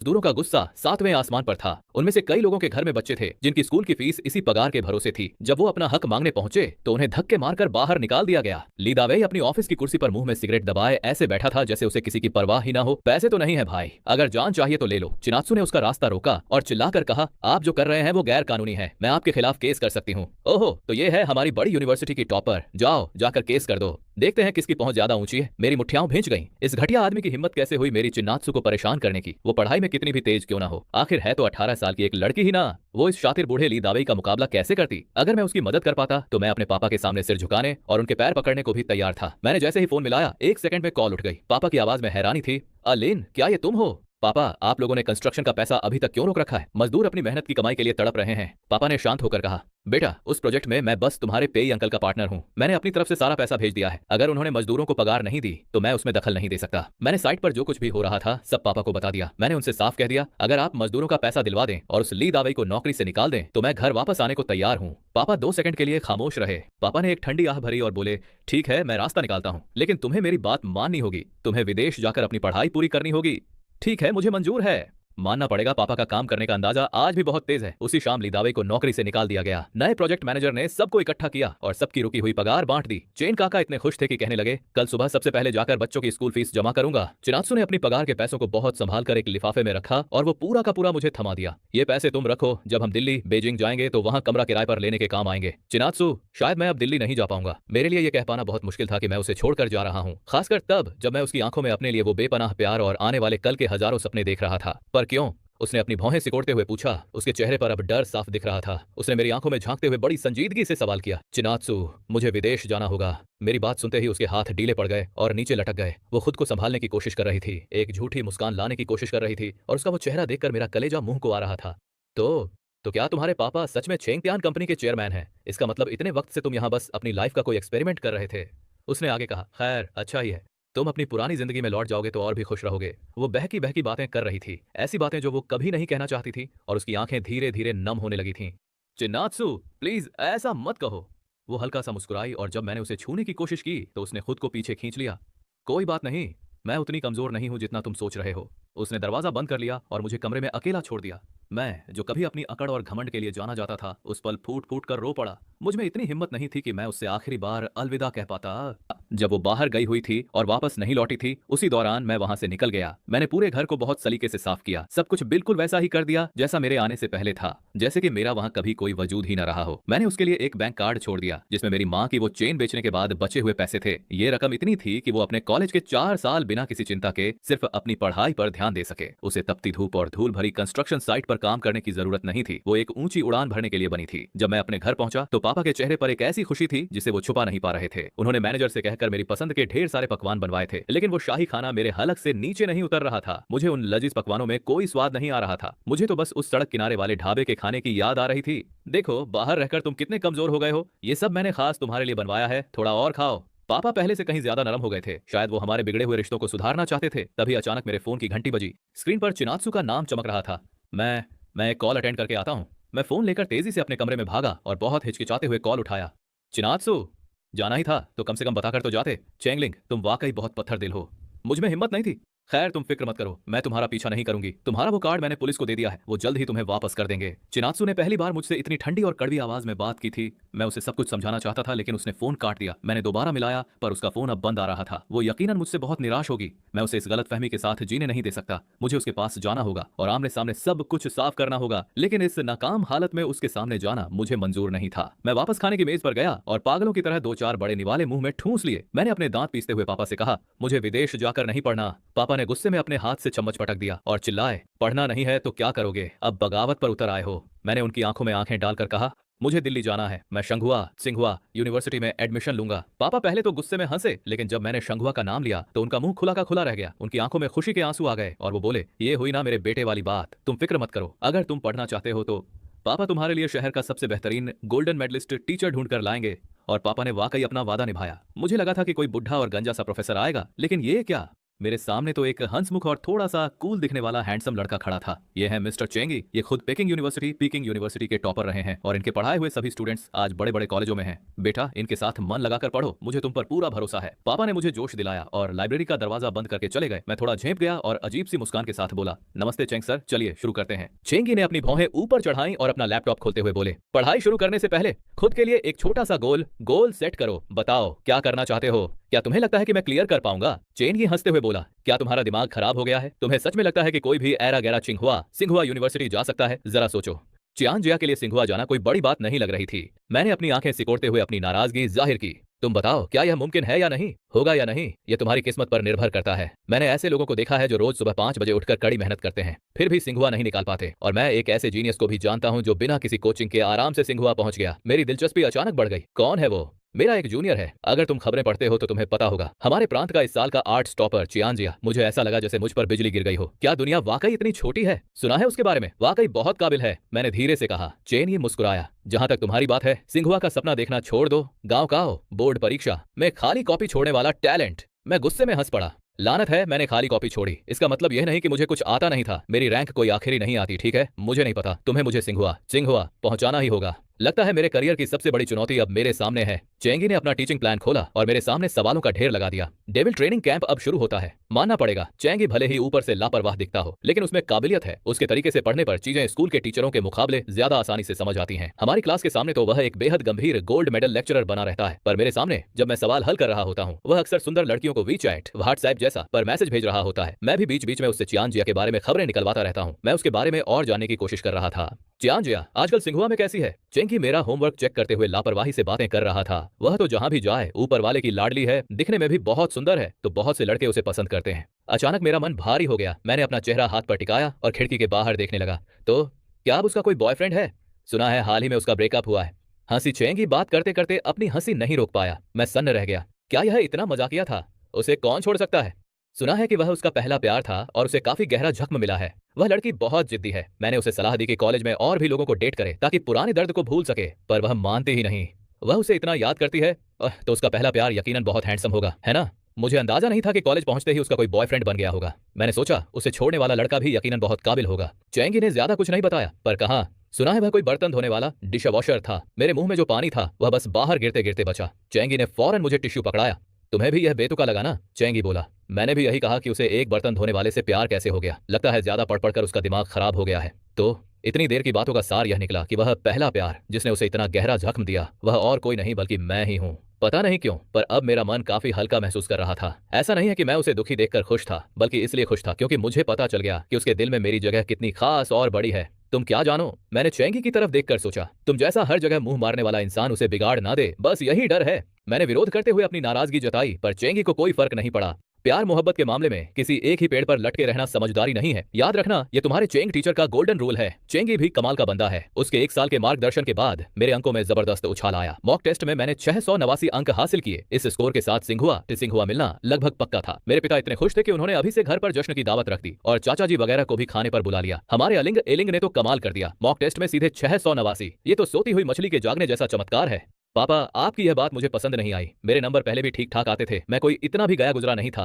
मजदूरों का गुस्सा सातवें आसमान पर था। उनमें से कई लोगों के घर में बच्चे थे जिनकी स्कूल की फीस इसी पगार के भरोसे थी। जब वो अपना हक मांगने पहुंचे तो उन्हें धक्के मारकर बाहर निकाल दिया गया। ली दावेई अपनी ऑफिस की कुर्सी पर मुंह में सिगरेट दबाए ऐसे बैठा था जैसे उसे किसी की परवाह ही ना हो। पैसे तो नहीं है भाई, अगर जान चाहिए तो ले लो। चिनात्सु ने उसका रास्ता रोका और चिल्लाकर कहा, आप जो कर रहे हैं वो गैर कानूनी है, मैं आपके खिलाफ केस कर सकती हूँ। ओहो, तो ये है हमारी बड़ी यूनिवर्सिटी की टॉपर, जाओ जाकर केस कर दो, देखते हैं किसकी पहुंच ज्यादा ऊंची है। मेरी मुठ्ठियां भींच गईं। इस घटिया आदमी की हिम्मत कैसे हुई मेरी चिन्नात्सु को परेशान करने की? वो पढ़ाई में कितनी भी तेज क्यों ना हो, आखिर है तो 18 साल की एक लड़की ही ना। वो इस शातिर बूढ़े ली दावेई का मुकाबला कैसे करती? अगर मैं उसकी मदद कर पाता तो मैं अपने पापा के सामने सिर झुकाने और उनके पैर पकड़ने को भी तैयार था। मैंने जैसे ही फोन मिलाया 1 सेकंड में कॉल उठ गई। पापा की आवाज में हैरानी थी। अलिन, क्या ये तुम हो? पापा, आप लोगों ने कंस्ट्रक्शन का पैसा अभी तक क्यों रोक रखा है? मजदूर अपनी मेहनत की कमाई के लिए तड़प रहे हैं। पापा ने शांत होकर कहा, बेटा, उस प्रोजेक्ट में मैं बस तुम्हारे पेई अंकल का पार्टनर हूँ। मैंने अपनी तरफ से सारा पैसा भेज दिया है। अगर उन्होंने मजदूरों को पगार नहीं दी तो मैं उसमें दखल नहीं दे सकता। मैंने साइट पर जो कुछ भी हो रहा था सब पापा को बता दिया। मैंने उनसे साफ कह दिया, अगर आप मजदूरों का पैसा दिलवा दें और उस ली दावेई को नौकरी से निकाल दें तो मैं घर वापस आने को तैयार हूँ। पापा 2 सेकंड के लिए खामोश रहे। पापा ने एक ठंडी आह भरी और बोले, ठीक है, मैं रास्ता निकालता हूँ, लेकिन तुम्हें मेरी बात माननी होगी। तुम्हें विदेश जाकर अपनी पढ़ाई पूरी करनी होगी। ठीक है, मुझे मंजूर है। मानना पड़ेगा, पापा का काम करने का अंदाजा आज भी बहुत तेज है। उसी शाम ली दावेई को नौकरी से निकाल दिया गया। नए प्रोजेक्ट मैनेजर ने सबको इकट्ठा किया और सबकी रुकी हुई पगार बांट दी। चेन काका इतने खुश थे कि कहने लगे, कल सुबह सबसे पहले जाकर बच्चों की स्कूल फीस जमा करूंगा। चिनात्सु ने अपनी पगार के पैसों को बहुत संभाल कर एक लिफाफे में रखा और वो पूरा का पूरा मुझे थमा दिया। ये पैसे तुम रखो, जब हम दिल्ली बेजिंग जाएंगे तो वहां कमरा किराए पर लेने के काम आएंगे। चिनात्सु, शायद मैं अब दिल्ली नहीं जा पाऊंगा। मेरे लिए यह कह पाना बहुत मुश्किल था कि मैं उसे छोड़कर जा रहा हूँ, खासकर तब जब मैं उसकी आंखों में अपने लिए वो बेपनाह प्यार और आने वाले कल के हजारों सपने देख रहा था। पर क्यों? उसने अपनी भौहें सिकोड़ते हुए पूछा। उसके चेहरे पर अब डर साफ दिख रहा था। उसने मेरी आंखों में झांकते हुए बड़ी संजीदगी से सवाल किया, चिनात्सु, मुझे विदेश जाना होगा। मेरी बात सुनते ही उसके हाथ ढीले पड़ गए और नीचे लटक गए। वो खुद को संभालने की कोशिश कर रही थी, एक झूठी मुस्कान लाने की कोशिश कर रही थी और उसका वो चेहरा देखकर मेरा कलेजा मुंह को आ रहा था। तो क्या तुम्हारे पापा सच में चेंगतियान कंपनी के चेयरमैन हैं? इसका मतलब इतने वक्त से तुम यहाँ बस अपनी लाइफ का कोई एक्सपेरिमेंट कर रहे थे? उसने आगे कहा, खैर अच्छा ही है, तुम अपनी पुरानी जिंदगी में लौट जाओगे तो और भी खुश रहोगे। वो बहकी बहकी बातें कर रही थी, ऐसी बातें जो वो कभी नहीं कहना चाहती थी, और उसकी आंखें धीरे धीरे नम होने लगी थीं। चिन्नात्सु, प्लीज ऐसा मत कहो। वो हल्का सा मुस्कुराई और जब मैंने उसे छूने की कोशिश की तो उसने खुद को पीछे खींच लिया। कोई बात नहीं, मैं उतनी कमजोर नहीं हूं जितना तुम सोच रहे हो। उसने दरवाजा बंद कर लिया और मुझे कमरे में अकेला छोड़ दिया। मैं, जो कभी अपनी अकड़ और घमंड के लिए जाना जाता था, उस पल फूट फूट कर रो पड़ा। मुझ में इतनी हिम्मत नहीं थी कि मैं उससे आखिरी बार अलविदा कह पाता। जब वो बाहर गई हुई थी और वापस नहीं लौटी थी, उसी दौरान मैं वहां से निकल गया। मैंने पूरे घर को बहुत सलीके से साफ किया, सब कुछ बिल्कुल वैसा ही कर दिया जैसा मेरे आने से पहले था, जैसे कि मेरा वहां कभी कोई वजूद ही न रहा हो। मैंने उसके लिए एक बैंक कार्ड छोड़ दिया जिसमें मेरी माँ की वो चेन बेचने के बाद बचे हुए पैसे थे। ये रकम इतनी थी कि वो अपने कॉलेज के 4 साल बिना किसी चिंता के सिर्फ अपनी पढ़ाई पर ध्यान दे सके। उसे तपती धूप और धूल भरी कंस्ट्रक्शन साइट पर काम करने की जरूरत नहीं थी, वो एक ऊंची उड़ान भरने के लिए बनी थी। जब मैं अपने घर पहुंचा तो पापा के चेहरे पर एक ऐसी खुशी थी जिसे वो छुपा नहीं पा रहे थे। उन्होंने मैनेजर से कहकर मेरी पसंद के ढेर सारे पकवान बनवाए थे, लेकिन वो शाही खाना मेरे हलक से नीचे नहीं उतर रहा था। मुझे उन लजीज पकवानों में कोई स्वाद नहीं आ रहा था। मुझे तो बस उस सड़क किनारे वाले ढाबे के खाने की याद आ रही थी। देखो, बाहर रहकर तुम कितने कमजोर हो गए हो, ये सब मैंने खास तुम्हारे लिए बनवाया है, थोड़ा और खाओ। पापा पहले से कहीं ज्यादा नरम हो गए थे, शायद वो हमारे बिगड़े हुए रिश्तों को सुधारना चाहते थे। तभी अचानक मेरे फोन की घंटी बजी। स्क्रीन पर चिनात्सु का नाम चमक रहा था। मैं एक कॉल अटेंड करके आता हूँ। मैं फोन लेकर तेजी से अपने कमरे में भागा और बहुत हिचकिचाते हुए कॉल उठाया। चिनात्सु, जाना ही था तो कम से कम बताकर तो जाते। चेंगलिंग, तुम वाकई बहुत पत्थर दिल हो। मुझ में हिम्मत नहीं थी। खैर, तुम फिक्र मत करो, मैं तुम्हारा पीछा नहीं करूंगी। तुम्हारा वो कार्ड मैंने पुलिस को दे दिया है, वो जल्द ही तुम्हें वापस कर देंगे। चिनात्सु ने पहली बार मुझसे इतनी ठंडी और कड़वी आवाज में बात की थी। मैं उसे सब कुछ समझाना चाहता था, लेकिन उसने फोन काट दिया। मैंने दोबारा मिलाया पर उसका फोन अब बंद आ रहा था। वो यकीनन मुझसे बहुत निराश होगी। मैं उसे इस गलतफहमी के साथ जीने नहीं दे सकता। मुझे उसके पास जाना होगा और आमने सामने सब कुछ साफ करना होगा, लेकिन इस नाकाम हालत में उसके सामने जाना मुझे मंजूर नहीं था। मैं वापस खाने की मेज पर गया और पागलों की तरह 2-4 बड़े निवाले मुंह में ठूंस लिए। मैंने अपने दांत पीसते हुए पापा से कहा, मुझे विदेश जाकर नहीं पढ़ना। पापा ने गुस्से में अपने हाथ से चम्मच पटक दिया और चिल्लाए, पढ़ना नहीं है तो क्या करोगे, अब बगावत पर उतर आए हो। मैंने उनकी आंखों में आंखें डालकर कहा, मुझे दिल्ली जाना है, मैं शंघुआ सिंघुआ यूनिवर्सिटी में एडमिशन लूंगा। पापा पहले तो गुस्से में हंसे, लेकिन जब मैंने शंघुआ का नाम लिया तो उनका मुंह खुला का खुला रह गया। उनकी आंखों में खुशी के आंसू आ गए और वो बोले, ये हुई ना मेरे बेटे वाली बात, तुम फिक्र मत करो, अगर तुम पढ़ना चाहते हो तो पापा तुम्हारे लिए शहर का सबसे बेहतरीन गोल्डन मेडलिस्ट टीचर ढूंढ कर लाएंगे। और पापा ने वाकई अपना वादा निभाया। मुझे लगा था कि कोई बुढ़ा और गंजा सा प्रोफेसर आएगा, लेकिन ये क्या, मेरे सामने तो एक हंसमुख और थोड़ा सा कूल दिखने वाला हैंडसम लड़का खड़ा था। ये है मिस्टर चेंगी। ये खुद पीकिंग यूनिवर्सिटी के टॉपर रहे हैं और इनके पढ़ाए हुए सभी स्टूडेंट्स आज बड़े बड़े कॉलेजों में हैं। बेटा, इनके साथ मन लगाकर पढ़ो, मुझे तुम पर पूरा भरोसा है। पापा ने मुझे जोश दिलाया और लाइब्रेरी का दरवाजा बंद करके चले गए। मैं थोड़ा झेप गया और अजीब सी मुस्कान के साथ बोला, नमस्ते चेंग सर, चलिए शुरू करते हैं। चेंगी ने अपनी भौहें ऊपर चढ़ाई और अपना लैपटॉप खोलते हुए बोले, पढ़ाई शुरू करने से पहले खुद के लिए एक छोटा सा गोल सेट करो। बताओ क्या करना चाहते हो? क्या तुम्हें लगता है कि मैं क्लियर कर पाऊंगा? चेंगी हंसते हुए बोला, क्या तुम्हारा दिमाग खराब हो गया है? तुम्हें सच में लगता है कि कोई भी ऐरा गैरा सिंघुआ यूनिवर्सिटी जा सकता है? जरा सोचो। चियांजिया के लिए सिंघुआ जाना कोई बड़ी बात नहीं लग रही थी। मैंने अपनी आंखें सिकोड़ते हुए अपनी नाराजगी जाहिर की। तुम बताओ, क्या यह मुमकिन है या नहीं? होगा या नहीं, यह तुम्हारी किस्मत पर निर्भर करता है। मैंने ऐसे लोगों को देखा है जो रोज सुबह 5 बजे उठकर कड़ी मेहनत करते हैं, फिर भी सिंघुआ नहीं निकाल पाते। और मैं एक ऐसे जीनियस को भी जानता हूं जो बिना किसी कोचिंग के आराम से सिंघुआ पहुंच गया। मेरी दिलचस्पी अचानक बढ़ गई। कौन है वो? मेरा एक जूनियर है। अगर तुम खबरें पढ़ते हो तो तुम्हें पता होगा, हमारे प्रांत का इस साल का आर्ट्स टॉपर चियांजिया। मुझे ऐसा लगा जैसे मुझ पर बिजली गिर गई हो। क्या दुनिया वाकई इतनी छोटी है? सुना है उसके बारे में? वाकई बहुत काबिल है, मैंने धीरे से कहा। चेन ये मुस्कुराया। जहां तक तुम्हारी बात है, सिंघुआ का सपना देखना छोड़ दो। गांव का हो, बोर्ड परीक्षा में खाली कॉपी छोड़ने वाला टैलेंट। मैं गुस्से में हंस पड़ा। लानत है, मैंने खाली कॉपी छोड़ी, इसका मतलब यह नहीं कि मुझे कुछ आता नहीं था। मेरी रैंक कोई आखिरी नहीं आती, ठीक है? मुझे नहीं पता, तुम्हें मुझे सिंघुआ पहुंचाना ही होगा। लगता है मेरे करियर की सबसे बड़ी चुनौती अब मेरे सामने है। चेंगी ने अपना टीचिंग प्लान खोला और मेरे सामने सवालों का ढेर लगा दिया। डेविल ट्रेनिंग कैंप अब शुरू होता है। मानना पड़ेगा, चेंगी भले ही ऊपर से लापरवाह दिखता हो, लेकिन उसमें काबिलियत है। उसके तरीके से पढ़ने पर चीजें स्कूल के टीचरों के मुकाबले ज्यादा आसानी से समझ आती हैं। हमारी क्लास के सामने तो वह एक बेहद गंभीर गोल्ड मेडल लेक्चरर बना रहता है, पर मेरे सामने जब मैं सवाल हल कर रहा होता हूँ, वह अक्सर सुंदर लड़कियों को वीचैट, व्हाट्सएप जैसा पर मैसेज भेज रहा होता है। मैं भी बीच बीच में उससे चियांजिया के बारे में खबरें निकलवाता रहता हूँ। मैं उसके बारे में और जानने की कोशिश कर रहा था। चियांजिया आजकल सिंघुआ में कैसी है? चेंगी मेरा होमवर्क चेक करते हुए लापरवाही से बातें कर रहा था। वह तो जहां भी जाए ऊपर वाले की लाडली है, दिखने में भी बहुत सुंदर है, तो बहुत से लड़के उसे पसंद करते हैं। अचानक मेरा मन भारी हो गया। मैंने अपना चेहरा हाथ पर टिकाया और खिड़की के बाहर देखने लगा। तो क्या अब उसका कोई बॉयफ्रेंड है? सुना है हाल ही में उसका ब्रेकअप हुआ है। हंसी चेंगी बात करते करते अपनी हंसी नहीं रोक पाया। मैं सन्न रह गया। क्या यह इतना मजाकिया था? उसे कौन छोड़ सकता है? सुना है कि वह उसका पहला प्यार था और उसे काफी गहरा जख्म मिला है। वह लड़की बहुत जिद्दी है। मैंने उसे सलाह दी कि कॉलेज में और भी लोगों को डेट करे ताकि पुराने दर्द को भूल सके, पर वह मानती ही नहीं। वह उसे इतना याद करती है। तो उसका पहला प्यार यकीनन बहुत हैंडसम होगा, है ना? मुझे अंदाजा नहीं था कि कॉलेज पहुंचते ही उसका कोई बॉयफ्रेंड बन गया होगा। मैंने सोचा उसे छोड़ने वाला लड़का भी यकीनन बहुत काबिल होगा। चेंगी ने ज्यादा कुछ नहीं बताया, पर कहा, सुना है वह कोई बर्तन धोने वाला डिश वॉशर था। मेरे मुंह में जो पानी था वह बस बाहर गिरते गिरते बचा। चेंगी ने फौरन मुझे टिश्यू पकड़ाया। तुम्हें भी यह बेतुका लगा ना? चेंगी बोला। मैंने भी यही कहा कि उसे एक बर्तन धोने वाले से प्यार कैसे हो गया। लगता है ज्यादा पढ़ पढ़कर उसका दिमाग खराब हो गया है। तो इतनी देर की बातों का सार यह निकला कि वह पहला प्यार जिसने उसे इतना गहरा जख्म दिया, वह और कोई नहीं बल्कि मैं ही हूँ। पता नहीं क्यों, पर अब मेरा मन काफी हल्का महसूस कर रहा था। ऐसा नहीं है कि मैं उसे दुखी देखकर खुश था, बल्कि इसलिए खुश था क्योंकि मुझे पता चल गया कि उसके दिल में मेरी जगह कितनी खास और बड़ी है। तुम क्या जानो, मैंने चेंगी की तरफ देखकर सोचा, तुम जैसा हर जगह मुंह मारने वाला इंसान उसे बिगाड़ ना दे, बस यही डर है। मैंने विरोध करते हुए अपनी नाराजगी जताई, पर चेंगी को कोई फर्क नहीं पड़ा। प्यार मोहब्बत के मामले में किसी एक ही पेड़ पर लटके रहना समझदारी नहीं है। याद रखना, ये तुम्हारे चेंग टीचर का गोल्डन रूल है। चेंगी भी कमाल का बंदा है। उसके 1 साल के मार्गदर्शन के बाद मेरे अंकों में जबरदस्त उछाल आया। मॉक टेस्ट में मैंने 689 अंक हासिल किए। इस स्कोर के साथ सिंघुआ मिलना लगभग पक्का था। मेरे पिता इतने खुश थे कि उन्होंने अभी से घर पर जश्न की दावत रख दी और चाचा जी वगैरह को भी खाने पर बुला लिया। हमारे अलिंग एलिंग ने तो कमाल कर दिया। मॉक टेस्ट में सीधे 689। ये तो सोती हुई मछली के जागने जैसा चमत्कार है। पापा, आपकी यह बात मुझे पसंद नहीं आई। मेरे नंबर पहले भी ठीक ठाक आते थे, मैं कोई इतना भी गया गुजरा नहीं था।